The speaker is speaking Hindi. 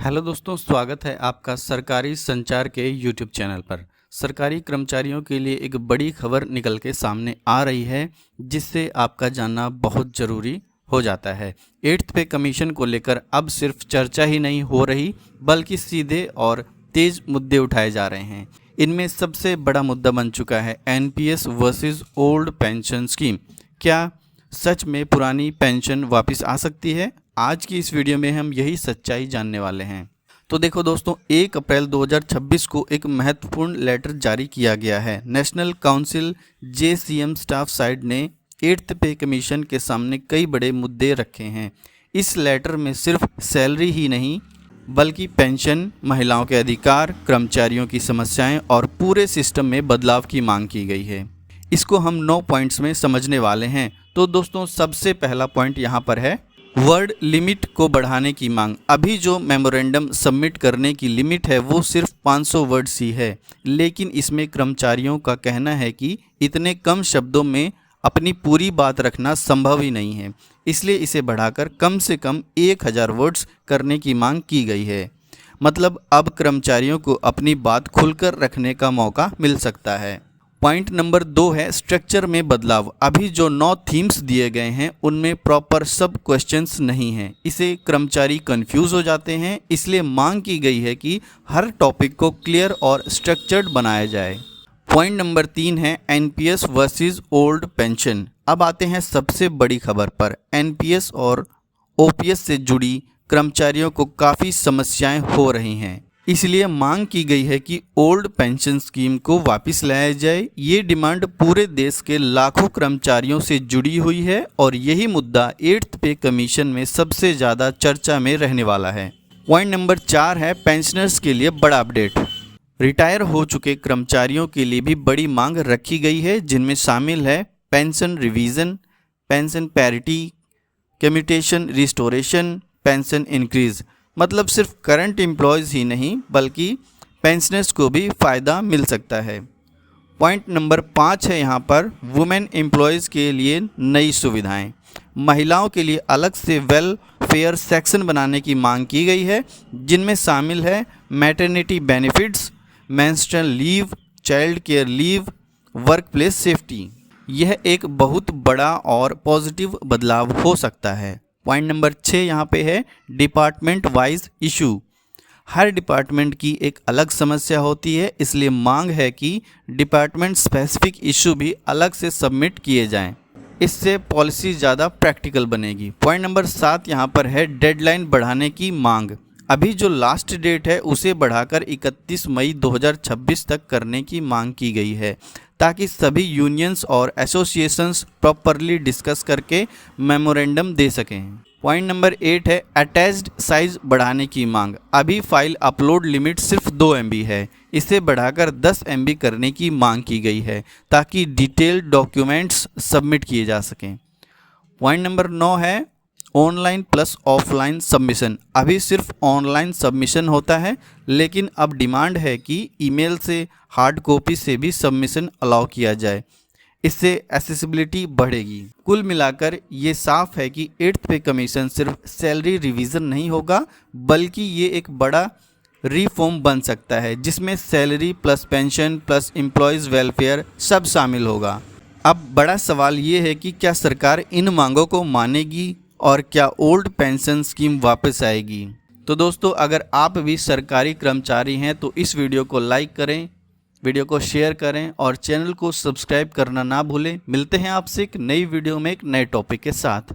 हेलो दोस्तों, स्वागत है आपका सरकारी संचार के यूट्यूब चैनल पर। सरकारी कर्मचारियों के लिए एक बड़ी खबर निकल के सामने आ रही है, जिससे आपका जानना बहुत ज़रूरी हो जाता है। 8th पे कमीशन को लेकर अब सिर्फ चर्चा ही नहीं हो रही, बल्कि सीधे और तेज मुद्दे उठाए जा रहे हैं। इनमें सबसे बड़ा मुद्दा बन चुका है NPS versus old pension scheme. क्या सच में पुरानी पेंशन वापस आ सकती है? आज की इस वीडियो में हम यही सच्चाई जानने वाले हैं। तो देखो दोस्तों, 1 अप्रैल 2026 को एक महत्वपूर्ण लेटर जारी किया गया है। National council JCM staff side ने 8th पे कमीशन के सामने कई बड़े मुद्दे रखे हैं। इस लेटर में सिर्फ सैलरी ही नहीं, बल्कि पेंशन, महिलाओं के अधिकार, कर्मचारियों की समस्याएं और पूरे सिस्टम में बदलाव की मांग की गई है। इसको हम 9 पॉइंट्स में समझने वाले हैं। तो दोस्तों, सबसे पहला पॉइंट यहाँ पर है वर्ड लिमिट को बढ़ाने की मांग। अभी जो मेमोरेंडम सबमिट करने की लिमिट है वो सिर्फ 500 वर्ड्स ही है, लेकिन इसमें कर्मचारियों का कहना है कि इतने कम शब्दों में अपनी पूरी बात रखना संभव ही नहीं है, इसलिए इसे बढ़ाकर कम से कम 1000 वर्ड्स करने की मांग की गई है। मतलब अब कर्मचारियों को अपनी बात खुलकर रखने का मौका मिल सकता है। पॉइंट नंबर 2 है स्ट्रक्चर में बदलाव। अभी जो 9 थीम्स दिए गए हैं उनमें प्रॉपर सब क्वेश्चंस नहीं हैं, इसे कर्मचारी कंफ्यूज हो जाते हैं। इसलिए मांग की गई है कि हर टॉपिक को क्लियर और स्ट्रक्चर्ड बनाया जाए। पॉइंट नंबर 3 है एनपीएस वर्सेस ओल्ड पेंशन। अब आते हैं सबसे बड़ी खबर पर। एनपीएस और ओपीएस से जुड़ी कर्मचारियों को काफ़ी समस्याएं हो रही हैं, इसलिए मांग की गई है कि ओल्ड पेंशन स्कीम को वापस लाया जाए। ये डिमांड पूरे देश के लाखों कर्मचारियों से जुड़ी हुई है और यही मुद्दा 8th पे कमीशन में सबसे ज़्यादा चर्चा में रहने वाला है। पॉइंट नंबर 4 है पेंशनर्स के लिए बड़ा अपडेट। रिटायर हो चुके कर्मचारियों के लिए भी बड़ी मांग रखी गई है, जिनमें शामिल है pension revision, pension parity, commutation restoration, pension increase. मतलब सिर्फ करंट एम्प्लॉयज़ ही नहीं, बल्कि पेंशनर्स को भी फ़ायदा मिल सकता है। पॉइंट नंबर 5 है यहाँ पर वुमेन एम्प्लॉयज़ के लिए नई सुविधाएं। महिलाओं के लिए अलग से वेलफेयर सेक्शन बनाने की मांग की गई है, जिनमें शामिल है maternity benefits, menstrual leave, child care leave, work place safety. यह एक बहुत बड़ा और पॉजिटिव बदलाव हो सकता है। पॉइंट नंबर 6 यहाँ पे है डिपार्टमेंट वाइज इशू। हर डिपार्टमेंट की एक अलग समस्या होती है, इसलिए मांग है कि डिपार्टमेंट स्पेसिफिक इशू भी अलग से सबमिट किए जाएं। इससे पॉलिसी ज़्यादा प्रैक्टिकल बनेगी। पॉइंट नंबर 7 यहाँ पर है डेडलाइन बढ़ाने की मांग। अभी जो लास्ट डेट है उसे बढ़ाकर 31 मई 2026 तक करने की मांग की गई है, ताकि सभी यूनियंस और एसोसिएशंस प्रॉपरली डिस्कस करके मेमोरेंडम दे सकें। पॉइंट नंबर 8 है अटैच्ड साइज बढ़ाने की मांग। अभी फाइल अपलोड लिमिट सिर्फ 2 MB है, इसे बढ़ाकर 10 MB करने की मांग की गई है, ताकि डिटेल्ड डॉक्यूमेंट्स सबमिट किए जा सकें। पॉइंट नंबर 9 है ऑनलाइन प्लस ऑफलाइन सबमिशन। अभी सिर्फ ऑनलाइन सबमिशन होता है, लेकिन अब डिमांड है कि ईमेल से, हार्ड कॉपी से भी सबमिशन अलाउ किया जाए। इससे एक्सेसिबिलिटी बढ़ेगी। कुल मिलाकर ये साफ है कि 8th पे कमीशन सिर्फ सैलरी रिवीजन नहीं होगा, बल्कि ये एक बड़ा रिफॉर्म बन सकता है, जिसमें salary plus pension plus employees welfare सब शामिल होगा। अब बड़ा सवाल ये है कि क्या सरकार इन मांगों को मानेगी और क्या ओल्ड पेंशन स्कीम वापस आएगी। तो दोस्तों, अगर आप भी सरकारी कर्मचारी हैं तो इस वीडियो को लाइक करें, वीडियो को शेयर करें और चैनल को सब्सक्राइब करना ना भूलें। मिलते हैं आपसे एक नई वीडियो में एक नए टॉपिक के साथ।